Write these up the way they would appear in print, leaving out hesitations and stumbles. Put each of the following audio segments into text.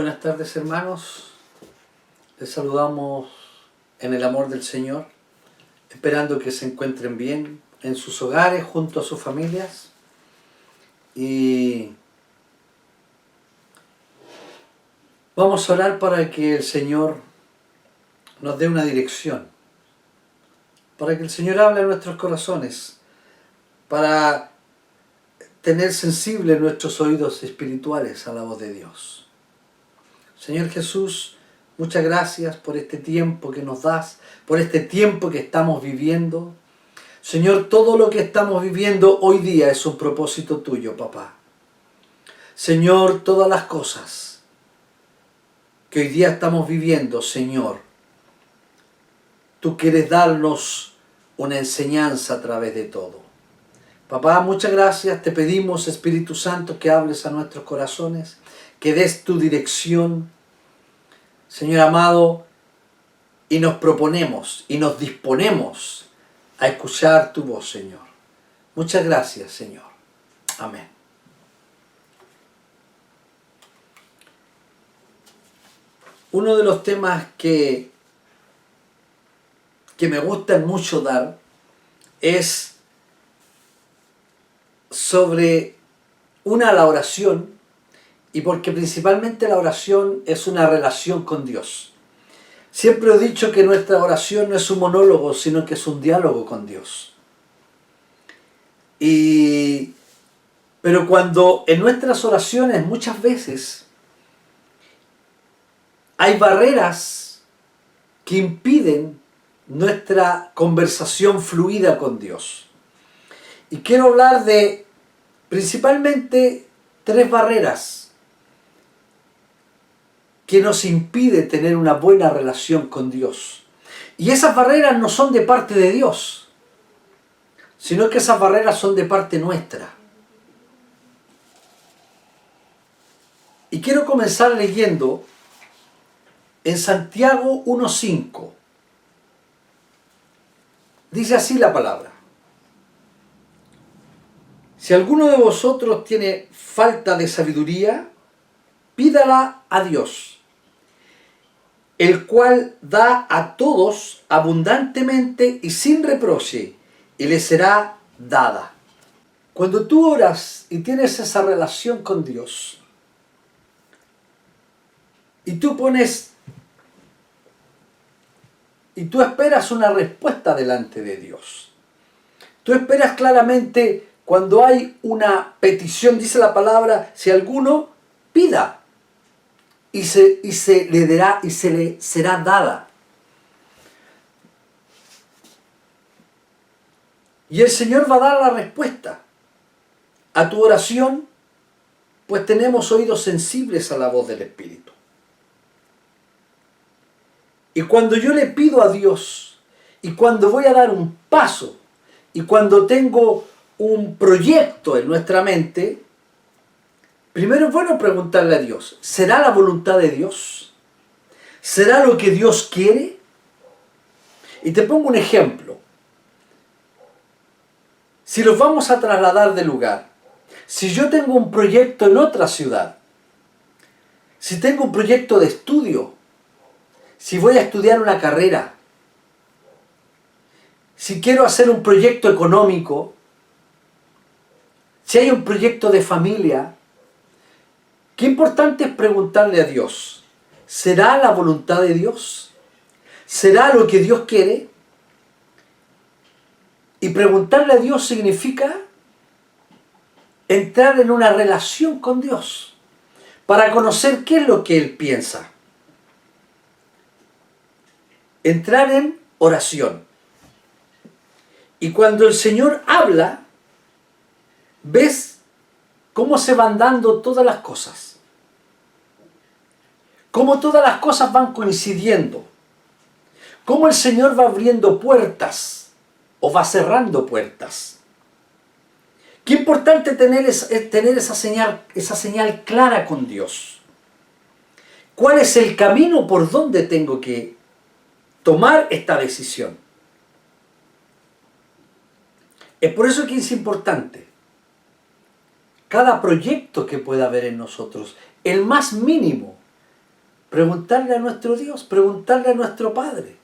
Buenas tardes, hermanos. Les saludamos en el amor del Señor, esperando que se encuentren bien en sus hogares, junto a sus familias. Y vamos a orar para que el Señor nos dé una dirección, para que el Señor hable a nuestros corazones, para tener sensibles nuestros oídos espirituales a la voz de Dios. Señor Jesús, muchas gracias por este tiempo que nos das, por este tiempo que estamos viviendo. Señor, todo lo que estamos viviendo hoy día es un propósito tuyo, papá. Señor, todas las cosas que hoy día estamos viviendo, Señor, tú quieres darnos una enseñanza a través de todo. Papá, muchas gracias. Te pedimos, Espíritu Santo, que hables a nuestros corazones, que des tu dirección, Señor amado, y nos proponemos y nos disponemos a escuchar tu voz, Señor. Muchas gracias, Señor. Amén. Uno de los temas que me gustan mucho dar es sobre la oración, y porque principalmente la oración es una relación con Dios. Siempre he dicho que nuestra oración no es un monólogo, sino que es un diálogo con Dios. Pero cuando en nuestras oraciones muchas veces hay barreras que impiden nuestra conversación fluida con Dios. Y quiero hablar de principalmente 3 barreras que nos impide tener una buena relación con Dios. Y esas barreras no son de parte de Dios, sino que esas barreras son de parte nuestra. Y quiero comenzar leyendo en Santiago 1:5. Dice así la palabra: si alguno de vosotros tiene falta de sabiduría, pídala a Dios, el cual da a todos abundantemente y sin reproche, y le será dada. Cuando tú oras y tienes esa relación con Dios, y tú esperas una respuesta delante de Dios. Tú esperas claramente cuando hay una petición, dice la palabra, si alguno pida, y se le será dada. Y el Señor va a dar la respuesta a tu oración, pues tenemos oídos sensibles a la voz del Espíritu. Y cuando yo le pido a Dios, y cuando voy a dar un paso, y cuando tengo un proyecto en nuestra mente, primero es bueno preguntarle a Dios, ¿será la voluntad de Dios? ¿Será lo que Dios quiere? Y te pongo un ejemplo. Si los vamos a trasladar de lugar, si yo tengo un proyecto en otra ciudad, si tengo un proyecto de estudio, si voy a estudiar una carrera, si quiero hacer un proyecto económico, si hay un proyecto de familia, qué importante es preguntarle a Dios, ¿será la voluntad de Dios? ¿Será lo que Dios quiere? Y preguntarle a Dios significa entrar en una relación con Dios para conocer qué es lo que Él piensa. Entrar en oración. Y cuando el Señor habla, ves cómo se van dando todas las cosas. Cómo todas las cosas van coincidiendo. Cómo el Señor va abriendo puertas o va cerrando puertas. Qué importante es tener esa señal clara con Dios. ¿Cuál es el camino por donde tengo que tomar esta decisión? Es por eso que es importante cada proyecto que pueda haber en nosotros, el más mínimo, Preguntarle a nuestro Dios, preguntarle a nuestro Padre,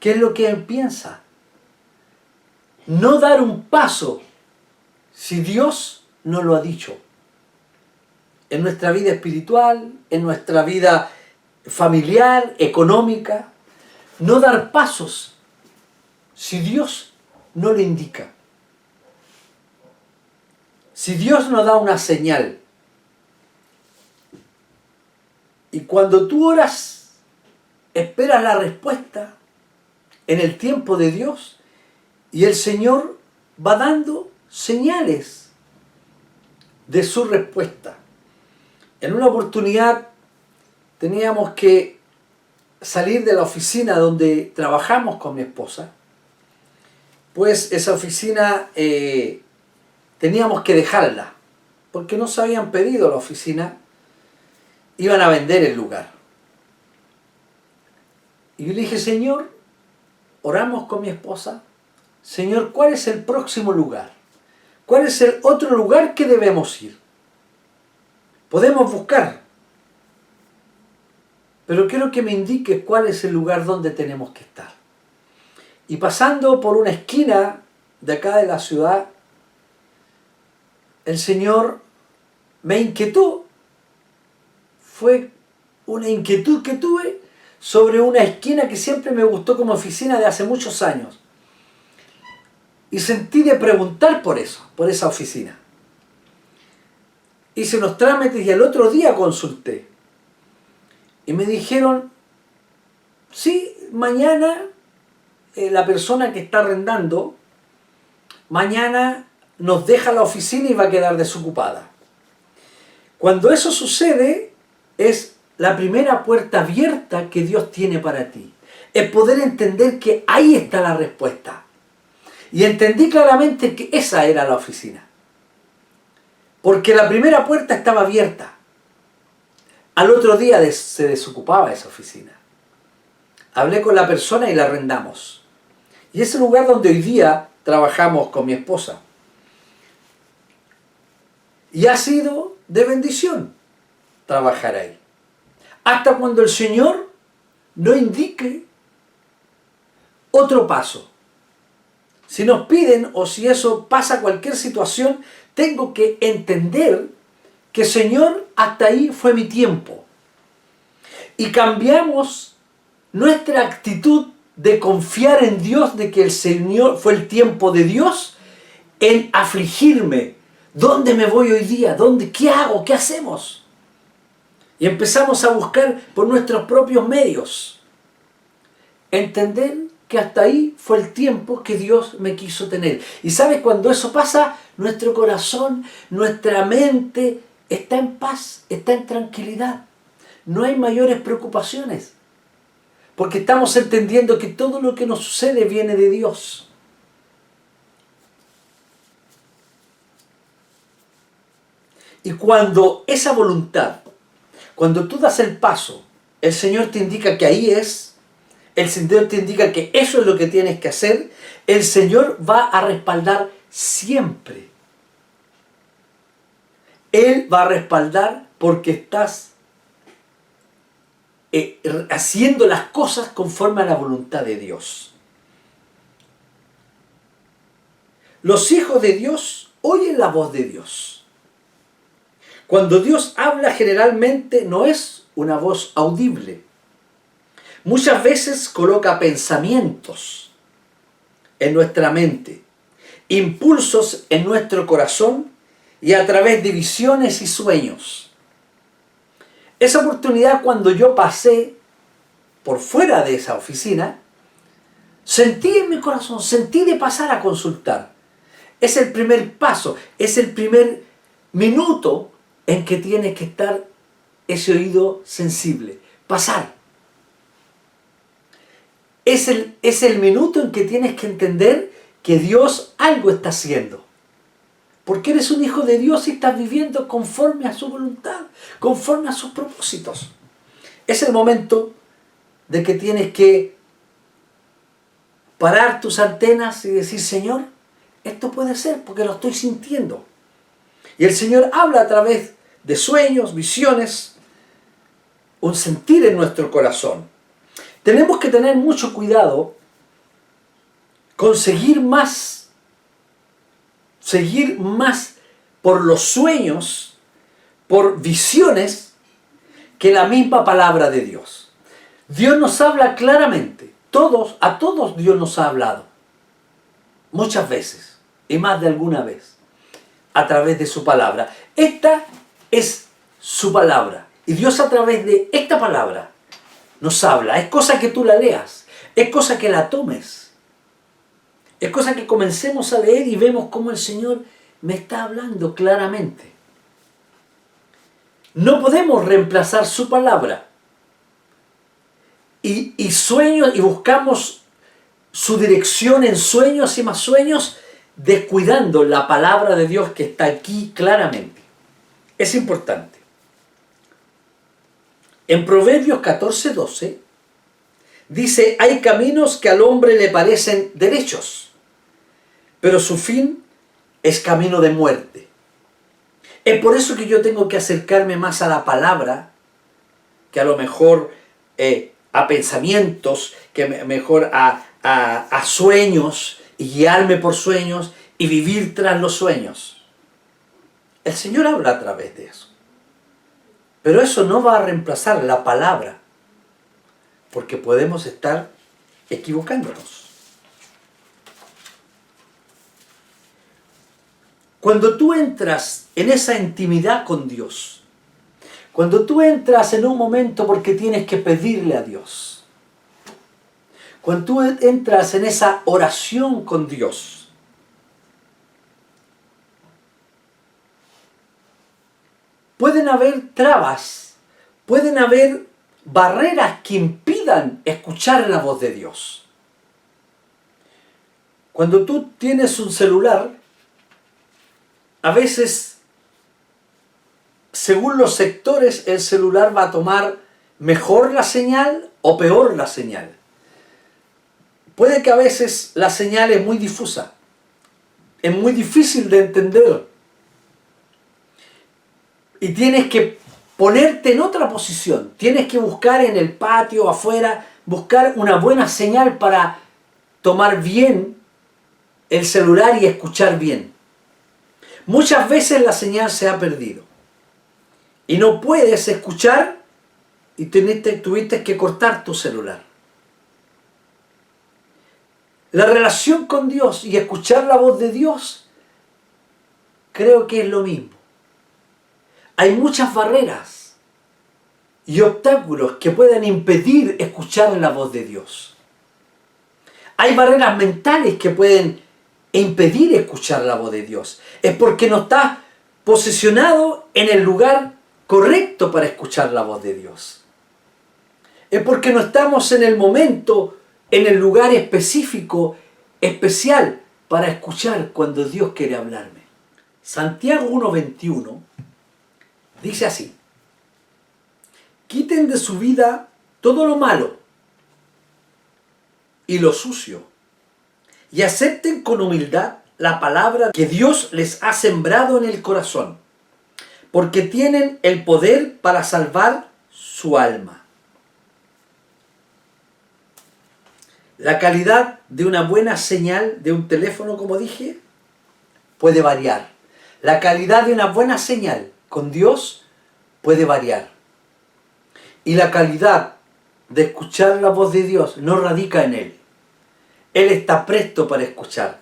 ¿qué es lo que Él piensa? No dar un paso si Dios no lo ha dicho. En nuestra vida espiritual, en nuestra vida familiar, económica, no dar pasos si Dios no lo indica. Si Dios nos da una señal, y cuando tú oras, esperas la respuesta en el tiempo de Dios, y el Señor va dando señales de su respuesta. En una oportunidad teníamos que salir de la oficina donde trabajamos con mi esposa, pues esa oficina teníamos que dejarla, porque nos habían pedido la oficina, iban a vender el lugar. Y yo le dije, Señor, oramos con mi esposa, Señor, ¿cuál es el próximo lugar? ¿Cuál es el otro lugar que debemos ir? Podemos buscar, pero quiero que me indiques cuál es el lugar donde tenemos que estar. Y pasando por una esquina de acá de la ciudad, el Señor me inquietó. Fue una inquietud que tuve sobre una esquina que siempre me gustó como oficina de hace muchos años. Y sentí de preguntar por eso, por esa oficina. Hice unos trámites y al otro día consulté. Y me dijeron, sí, mañana la persona que está arrendando, mañana nos deja la oficina y va a quedar desocupada. Cuando eso sucede, es la primera puerta abierta que Dios tiene para ti. Es poder entender que ahí está la respuesta. Y entendí claramente que esa era la oficina. Porque la primera puerta estaba abierta. Al otro día se desocupaba esa oficina. Hablé con la persona y la arrendamos. Y es el lugar donde hoy día trabajamos con mi esposa. Y ha sido de bendición trabajar ahí. Hasta cuando el Señor no indique otro paso. Si nos piden o si eso pasa cualquier situación, tengo que entender que Señor, hasta ahí fue mi tiempo. Y cambiamos nuestra actitud de confiar en Dios, de que el Señor fue el tiempo de Dios, en afligirme. ¿Dónde me voy hoy día? ¿Qué hago? ¿Qué hacemos? Y empezamos a buscar por nuestros propios medios. Entender que hasta ahí fue el tiempo que Dios me quiso tener. Y ¿sabes? Cuando eso pasa, nuestro corazón, nuestra mente está en paz, está en tranquilidad. No hay mayores preocupaciones. Porque estamos entendiendo que todo lo que nos sucede viene de Dios. Y cuando esa voluntad, cuando tú das el paso, el Señor te indica que ahí es, el Señor te indica que eso es lo que tienes que hacer, el Señor va a respaldar siempre. Él va a respaldar porque estás haciendo las cosas conforme a la voluntad de Dios. Los hijos de Dios oyen la voz de Dios. Cuando Dios habla, generalmente no es una voz audible. Muchas veces coloca pensamientos en nuestra mente, impulsos en nuestro corazón y a través de visiones y sueños. Esa oportunidad, cuando yo pasé por fuera de esa oficina, sentí en mi corazón, sentí de pasar a consultar. Es el primer paso, es el primer minuto en que tiene que estar ese oído sensible. Pasar. Es el minuto en que tienes que entender que Dios algo está haciendo. Porque eres un hijo de Dios y estás viviendo conforme a su voluntad, conforme a sus propósitos. Es el momento de que tienes que parar tus antenas y decir, Señor, esto puede ser porque lo estoy sintiendo. Y el Señor habla a través de sueños, visiones, un sentir en nuestro corazón. Tenemos que tener mucho cuidado con seguir más por los sueños, por visiones, que la misma palabra de Dios. Dios nos habla claramente. A todos Dios nos ha hablado. Muchas veces, y más de alguna vez, a través de su palabra. Esta es su palabra. Y Dios a través de esta palabra nos habla. Es cosa que tú la leas. Es cosa que la tomes. Es cosa que comencemos a leer y vemos cómo el Señor me está hablando claramente. No podemos reemplazar su palabra. Y sueños, y buscamos su dirección en sueños y más sueños, descuidando la palabra de Dios que está aquí claramente. Es importante. En Proverbios 14:12 dice: hay caminos que al hombre le parecen derechos, pero su fin es camino de muerte. Es por eso que yo tengo que acercarme más a la palabra que a lo mejor a pensamientos, que mejor a sueños, y guiarme por sueños y vivir tras los sueños. El Señor habla a través de eso. Pero eso no va a reemplazar la palabra, porque podemos estar equivocándonos. Cuando tú entras en esa intimidad con Dios, cuando tú entras en un momento porque tienes que pedirle a Dios, cuando tú entras en esa oración con Dios, pueden haber trabas, pueden haber barreras que impidan escuchar la voz de Dios. Cuando tú tienes un celular, a veces, según los sectores, el celular va a tomar mejor la señal o peor la señal. Puede que a veces la señal es muy difusa, es muy difícil de entender. Y tienes que ponerte en otra posición. Tienes que buscar en el patio, afuera, buscar una buena señal para tomar bien el celular y escuchar bien. Muchas veces la señal se ha perdido. Y no puedes escuchar y tuviste que cortar tu celular. La relación con Dios y escuchar la voz de Dios, creo que es lo mismo. Hay muchas barreras y obstáculos que pueden impedir escuchar la voz de Dios. Hay barreras mentales que pueden impedir escuchar la voz de Dios. Es porque no estás posicionado en el lugar correcto para escuchar la voz de Dios. Es porque no estamos en el momento, en el lugar específico, especial, para escuchar cuando Dios quiere hablarme. Santiago 1:21 dice así: quiten de su vida todo lo malo y lo sucio, y acepten con humildad la palabra que Dios les ha sembrado en el corazón, porque tienen el poder para salvar su alma. La calidad de una buena señal de un teléfono, como dije, puede variar. La calidad de una buena señal con Dios puede variar. Y la calidad de escuchar la voz de Dios no radica en Él. Él está presto para escuchar.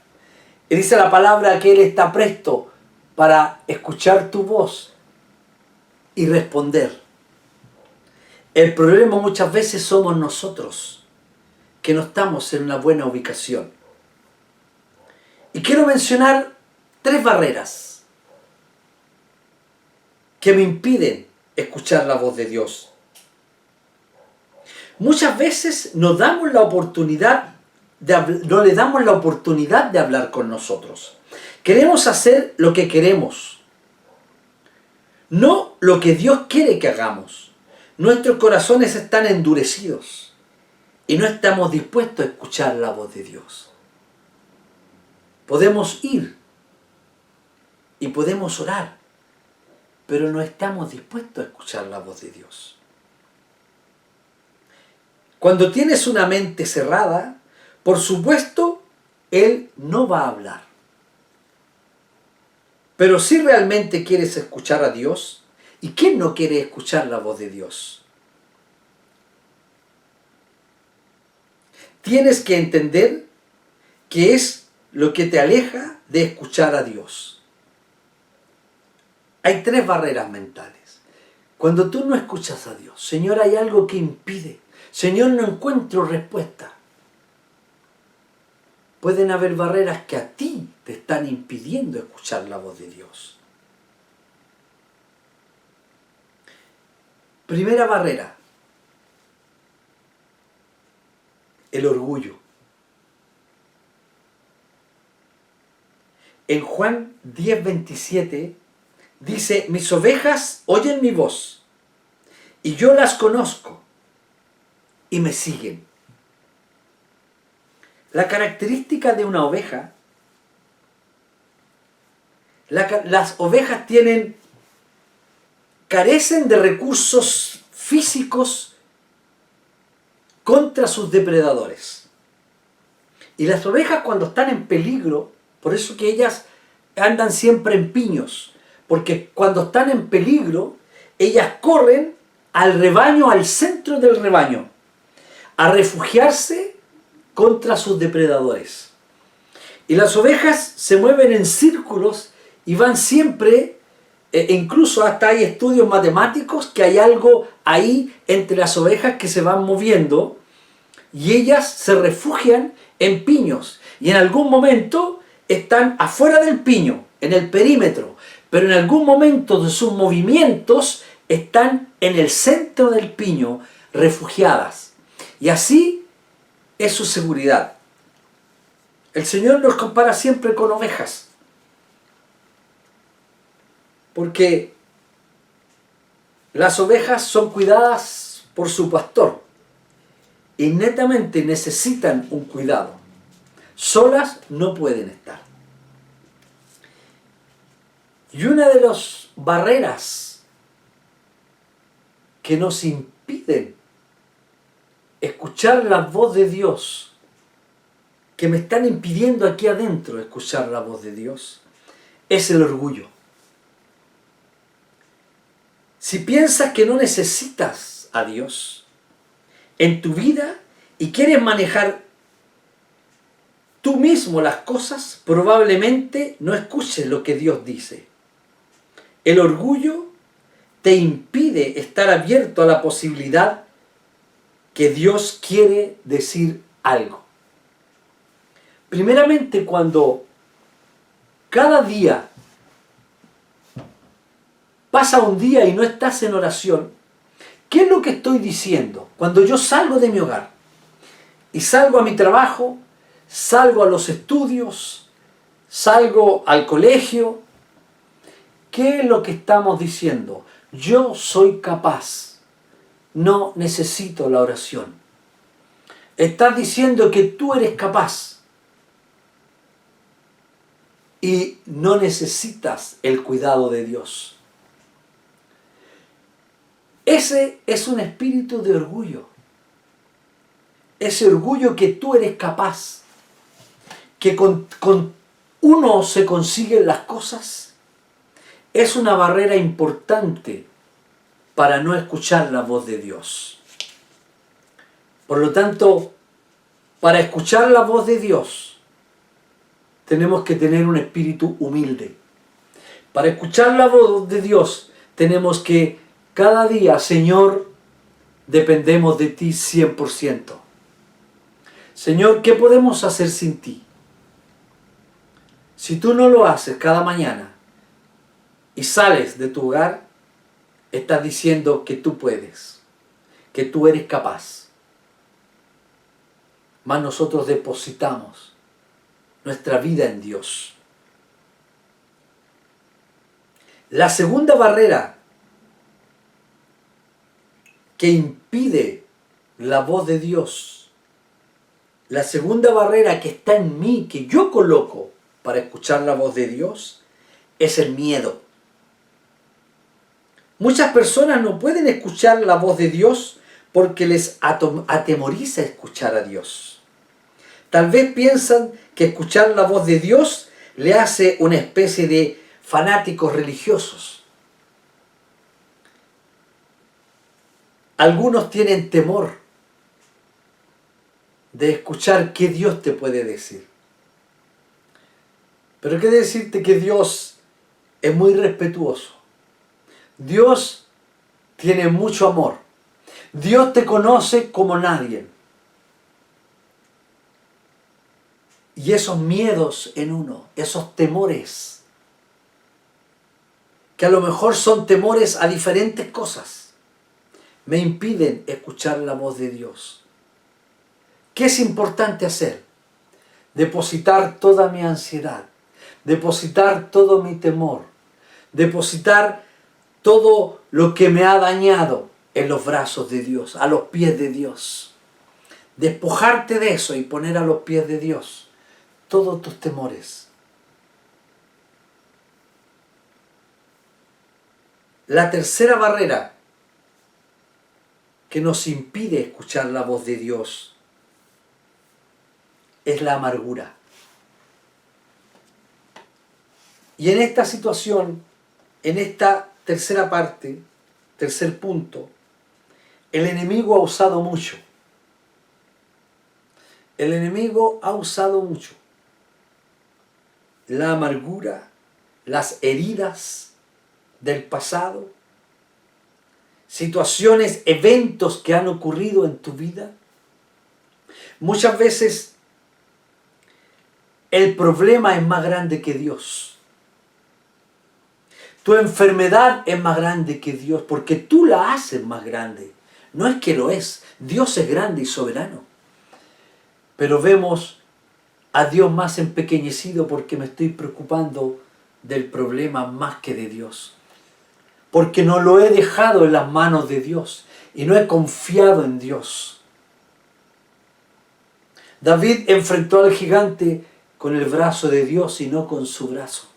Y dice la palabra que Él está presto para escuchar tu voz y responder. El problema muchas veces somos nosotros, que no estamos en una buena ubicación. Y quiero mencionar 3 barreras que me impiden escuchar la voz de Dios. Muchas veces no le damos la oportunidad de hablar con nosotros. Queremos hacer lo que queremos, no lo que Dios quiere que hagamos. Nuestros corazones están endurecidos y no estamos dispuestos a escuchar la voz de Dios. Podemos ir y podemos orar, pero no estamos dispuestos a escuchar la voz de Dios. Cuando tienes una mente cerrada, por supuesto, Él no va a hablar. Pero si realmente quieres escuchar a Dios, ¿y quién no quiere escuchar la voz de Dios? Tienes que entender que es lo que te aleja de escuchar a Dios. Hay 3 barreras mentales. Cuando tú no escuchas a Dios, Señor, hay algo que impide. Señor, no encuentro respuesta. Pueden haber barreras que a ti te están impidiendo escuchar la voz de Dios. Primera barrera, el orgullo. En Juan 10:27 dice, mis ovejas oyen mi voz, y yo las conozco, y me siguen. La característica de una oveja, las ovejas carecen de recursos físicos contra sus depredadores. Y las ovejas cuando están en peligro, por eso que ellas andan siempre en piños, porque cuando están en peligro, ellas corren al rebaño, al centro del rebaño, a refugiarse contra sus depredadores. Y las ovejas se mueven en círculos y van siempre, incluso hasta hay estudios matemáticos que hay algo ahí entre las ovejas que se van moviendo y ellas se refugian en piños y en algún momento están afuera del piño, en el perímetro, pero en algún momento de sus movimientos están en el centro del piño, refugiadas. Y así es su seguridad. El Señor nos compara siempre con ovejas, porque las ovejas son cuidadas por su pastor y netamente necesitan un cuidado. Solas no pueden estar. Y una de las barreras que nos impiden escuchar la voz de Dios, que me están impidiendo aquí adentro escuchar la voz de Dios, es el orgullo. Si piensas que no necesitas a Dios en tu vida y quieres manejar tú mismo las cosas, probablemente no escuches lo que Dios dice. El orgullo te impide estar abierto a la posibilidad que Dios quiere decir algo. Primeramente, cuando cada día pasa un día y no estás en oración, ¿qué es lo que estoy diciendo? Cuando yo salgo de mi hogar y salgo a mi trabajo, salgo a los estudios, salgo al colegio, ¿qué es lo que estamos diciendo? Yo soy capaz, no necesito la oración. Estás diciendo que tú eres capaz y no necesitas el cuidado de Dios. Ese es un espíritu de orgullo. Ese orgullo que tú eres capaz, que con uno se consiguen las cosas, es una barrera importante para no escuchar la voz de Dios. Por lo tanto, para escuchar la voz de Dios, tenemos que tener un espíritu humilde. Para escuchar la voz de Dios, tenemos que cada día, Señor, dependemos de ti 100%. Señor, ¿qué podemos hacer sin ti? Si tú no lo haces cada mañana y sales de tu hogar, estás diciendo que tú puedes, que tú eres capaz. Mas nosotros depositamos nuestra vida en Dios. La segunda barrera que impide la voz de Dios, la segunda barrera que está en mí, que yo coloco para escuchar la voz de Dios, es el miedo. Muchas personas no pueden escuchar la voz de Dios porque les atemoriza escuchar a Dios. Tal vez piensan que escuchar la voz de Dios le hace una especie de fanáticos religiosos. Algunos tienen temor de escuchar qué Dios te puede decir. Pero quiero decirte que Dios es muy respetuoso. Dios tiene mucho amor. Dios te conoce como nadie. Y esos miedos en uno, esos temores, que a lo mejor son temores a diferentes cosas, me impiden escuchar la voz de Dios. ¿Qué es importante hacer? Depositar toda mi ansiedad, depositar todo mi temor, depositar todo lo que me ha dañado en los brazos de Dios, a los pies de Dios. Despojarte de eso y poner a los pies de Dios todos tus temores. La tercera barrera que nos impide escuchar la voz de Dios es la amargura. Y en esta situación, en esta tercera parte, tercer punto, el enemigo ha usado mucho. El enemigo ha usado mucho la amargura, las heridas del pasado, situaciones, eventos que han ocurrido en tu vida. Muchas veces el problema es más grande que Dios. Tu enfermedad es más grande que Dios porque tú la haces más grande. No es que lo es. Dios es grande y soberano. Pero vemos a Dios más empequeñecido porque me estoy preocupando del problema más que de Dios. Porque no lo he dejado en las manos de Dios y no he confiado en Dios. David enfrentó al gigante con el brazo de Dios y no con su brazo.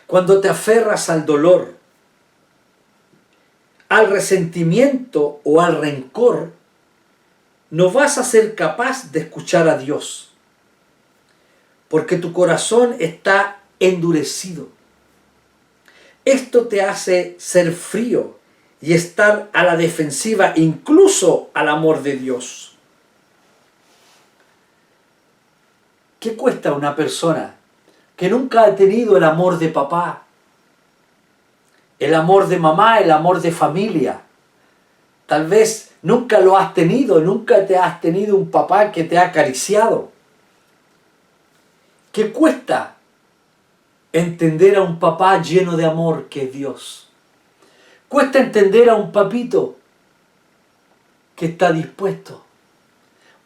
Cuando te aferras al dolor, al resentimiento o al rencor, no vas a ser capaz de escuchar a Dios, porque tu corazón está endurecido. Esto te hace ser frío y estar a la defensiva incluso al amor de Dios. ¿Qué cuesta a una persona que nunca ha tenido el amor de papá, el amor de mamá, el amor de familia? Tal vez nunca lo has tenido, nunca te has tenido un papá que te ha acariciado. ¿Qué cuesta entender a un papá lleno de amor que es Dios? Cuesta entender a un papito que está dispuesto,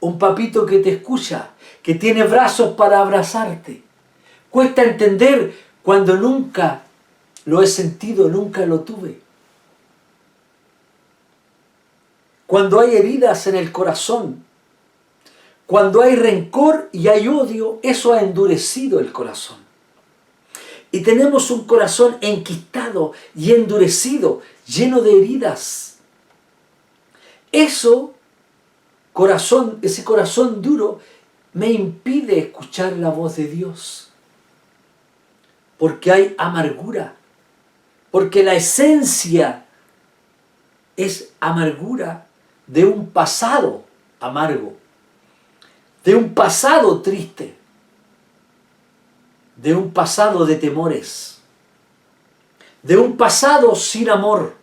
un papito que te escucha, que tiene brazos para abrazarte. Cuesta entender cuando nunca lo he sentido, nunca lo tuve. Cuando hay heridas en el corazón, cuando hay rencor y hay odio, eso ha endurecido el corazón. Y tenemos un corazón enquistado y endurecido, lleno de heridas. Ese corazón duro, me impide escuchar la voz de Dios. Porque hay amargura. Porque la esencia es amargura de un pasado amargo, de un pasado triste, de un pasado de temores, de un pasado sin amor,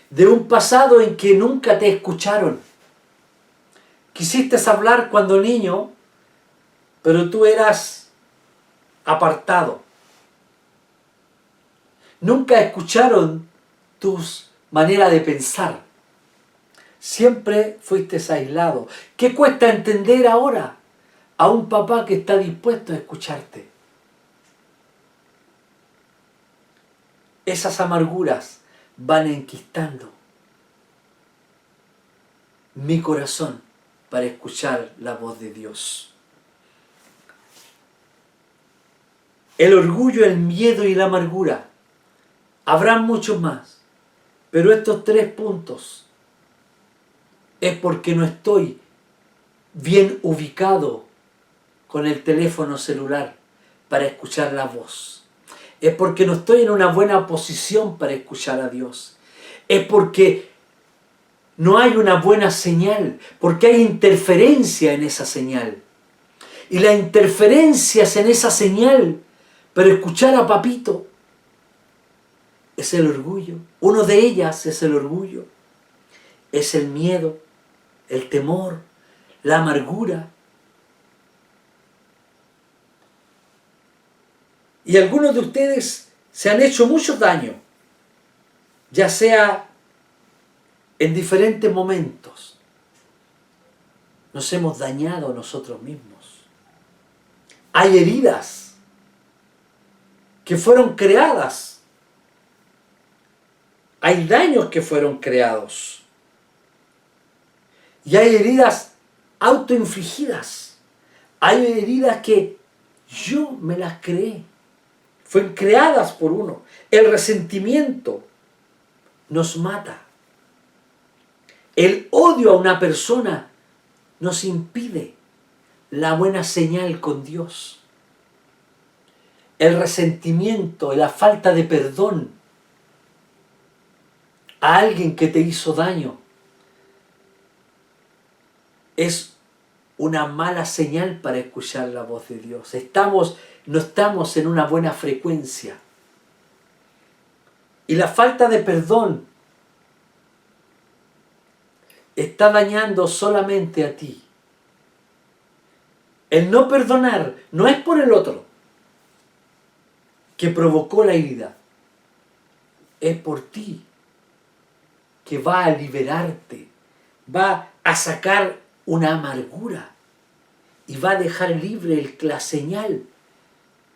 de un pasado en que nunca te escucharon. Quisiste hablar cuando niño, pero tú eras apartado. Nunca escucharon tus maneras de pensar. Siempre fuiste aislado. ¿Qué cuesta entender ahora a un papá que está dispuesto a escucharte? Esas amarguras van enquistando mi corazón para escuchar la voz de Dios. El orgullo, el miedo y la amargura Habrán muchos más, pero estos 3 puntos es porque no estoy bien ubicado con el teléfono celular para escuchar la voz. Es porque no estoy en una buena posición para escuchar a Dios. Es porque no hay una buena señal, porque hay interferencia en esa señal. Y las interferencias en esa señal para escuchar a papito es el orgullo. Una de ellas es el orgullo, es el miedo, el temor, la amargura. Y algunos de ustedes se han hecho mucho daño, ya sea en diferentes momentos. Nos hemos dañado a nosotros mismos. Hay heridas que fueron creadas. Hay daños que fueron creados. Y hay heridas autoinfligidas. Hay heridas que yo me las creé. Fueron creadas por uno. El resentimiento nos mata. El odio a una persona nos impide la buena señal con Dios. El resentimiento, la falta de perdón a alguien que te hizo daño es una mala señal para escuchar la voz de Dios. No estamos en una buena frecuencia. Y la falta de perdón está dañando solamente a ti. El no perdonar no es por el otro que provocó la herida. Es por ti que va a liberarte, va a sacar una amargura y va a dejar libre la señal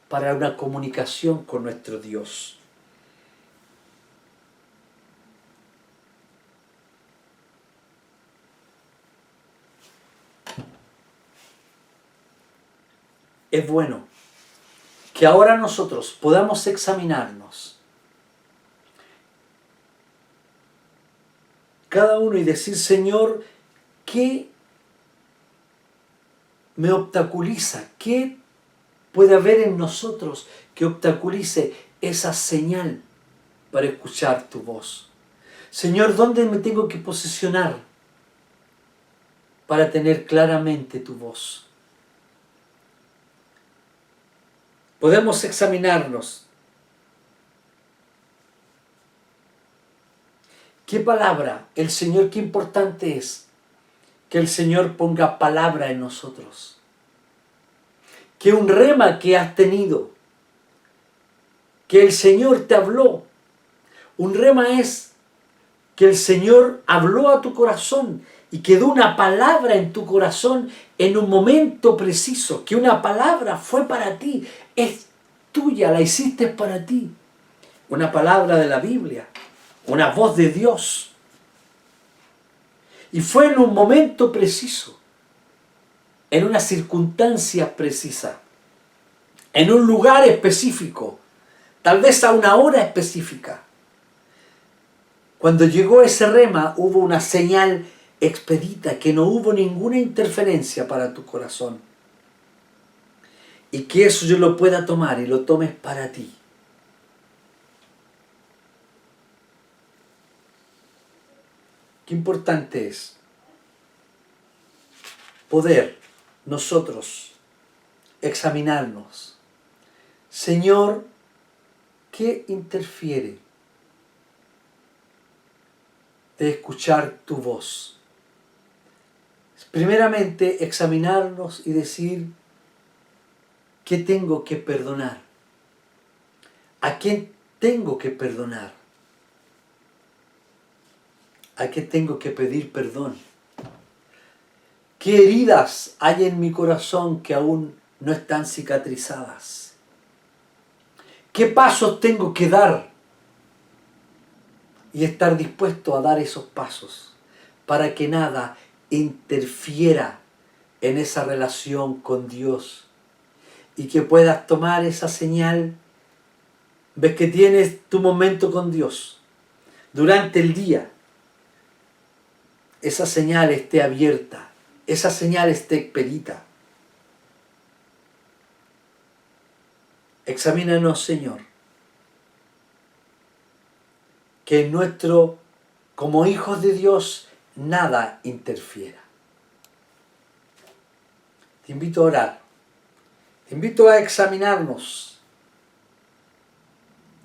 para una comunicación con nuestro Dios. Es bueno que ahora nosotros podamos examinarnos cada uno y decir, Señor, ¿qué me obstaculiza? ¿Qué puede haber en nosotros que obstaculice esa señal para escuchar tu voz? Señor, ¿dónde me tengo que posicionar para tener claramente tu voz? Podemos examinarnos. ¿Qué palabra? El Señor, qué importante es que el Señor ponga palabra en nosotros. Que un rema que has tenido, que el Señor te habló. Un rema es que el Señor habló a tu corazón y quedó una palabra en tu corazón en un momento preciso, que una palabra fue para ti, es tuya, la hiciste para ti. Una palabra de la Biblia, una voz de Dios. Y fue en un momento preciso, en una circunstancia precisa, en un lugar específico, tal vez a una hora específica. Cuando llegó ese rema, hubo una señal expedita, que no hubo ninguna interferencia para tu corazón. Y que eso yo lo pueda tomar y lo tomes para ti. Qué importante es poder nosotros examinarnos. Señor, ¿qué interfiere de escuchar tu voz? Primeramente, examinarnos y decir, ¿qué tengo que perdonar? ¿A quién tengo que perdonar? ¿A qué tengo que pedir perdón? ¿Qué heridas hay en mi corazón que aún no están cicatrizadas? ¿Qué pasos tengo que dar? Y estar dispuesto a dar esos pasos para que nada interfiera en esa relación con Dios y que puedas tomar esa señal ves que tienes tu momento con Dios durante el día, esa señal esté abierta, esa señal esté expedita. Examínanos, Señor, que en como hijos de Dios, nada interfiera. Te invito a orar, te invito a examinarnos,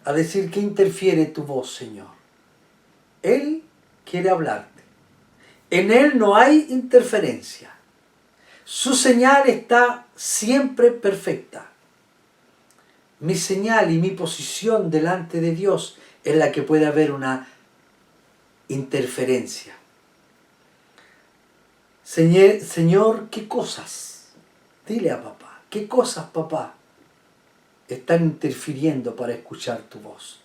a decir que interfiere tu voz, Señor. Él quiere hablarte. En Él no hay interferencia. Su señal está siempre perfecta. Mi señal y mi posición delante de Dios es la que puede haber una interferencia. Señor, ¿qué cosas? Dile a papá, ¿qué cosas, papá, están interfiriendo para escuchar tu voz?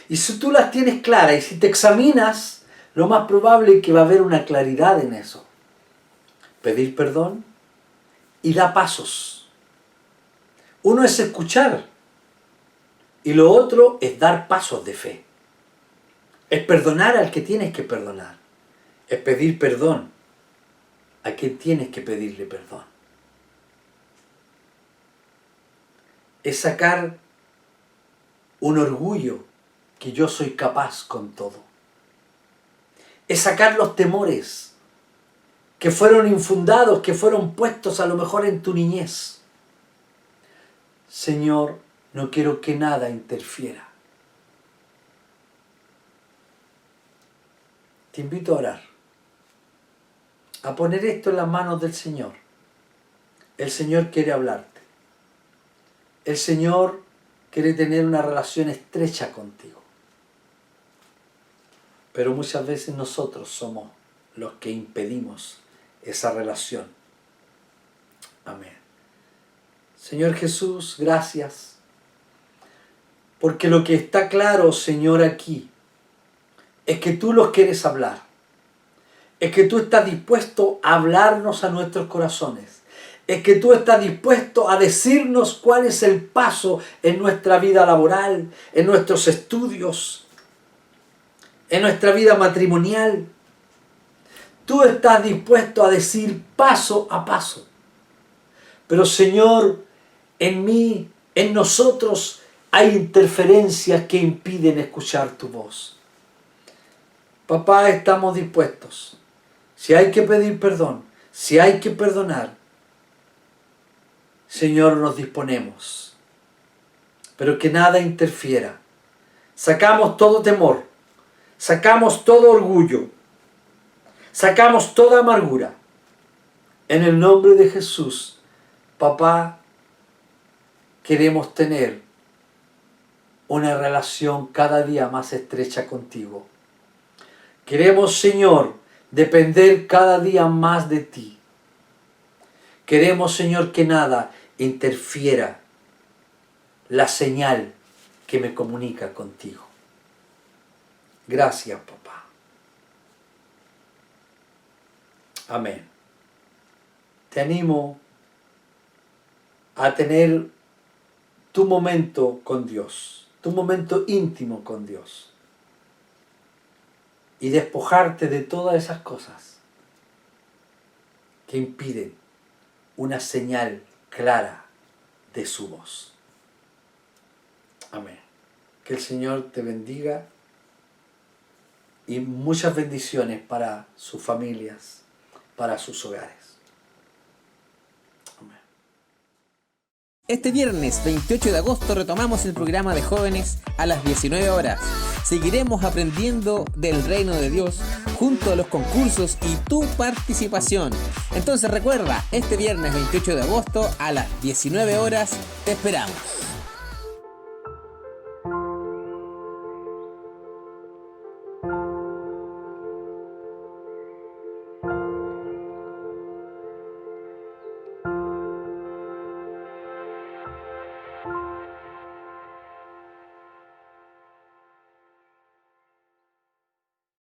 Y si tú las tienes claras y si te examinas, lo más probable es que va a haber una claridad en eso. Pedir perdón y da pasos. Uno es escuchar y lo otro es dar pasos de fe. Es perdonar al que tienes que perdonar. Es pedir perdón a quien tienes que pedirle perdón. Es sacar un orgullo que yo soy capaz con todo. Es sacar los temores que fueron infundados, que fueron puestos a lo mejor en tu niñez. Señor, no quiero que nada interfiera. Te invito a orar, a poner esto en las manos del Señor. El Señor quiere hablarte. El Señor quiere tener una relación estrecha contigo. Pero muchas veces nosotros somos los que impedimos esa relación. Amén. Señor Jesús, gracias. Porque lo que está claro, Señor, aquí, es que tú los quieres hablar. Es que tú estás dispuesto a hablarnos a nuestros corazones. Es que tú estás dispuesto a decirnos cuál es el paso en nuestra vida laboral, en nuestros estudios, en nuestra vida matrimonial. Tú estás dispuesto a decir paso a paso. Pero Señor, en mí, en nosotros, hay interferencias que impiden escuchar tu voz. Papá, estamos dispuestos. Si hay que pedir perdón, si hay que perdonar, Señor, nos disponemos. Pero que nada interfiera. Sacamos todo temor, sacamos todo orgullo, sacamos toda amargura. En el nombre de Jesús, papá, queremos tener una relación cada día más estrecha contigo. Queremos, Señor, depender cada día más de ti. Queremos, Señor, que nada interfiera la señal que me comunica contigo. Gracias, papá. Amén. Te animo a tener tu momento con Dios, tu momento íntimo con Dios. Y despojarte de todas esas cosas que impiden una señal clara de su voz. Amén. Que el Señor te bendiga y muchas bendiciones para sus familias, para sus hogares. Este viernes 28 de agosto retomamos el programa de jóvenes a las 19 horas. Seguiremos aprendiendo del reino de Dios junto a los concursos y tu participación. Entonces recuerda, este viernes 28 de agosto a las 19 horas te esperamos.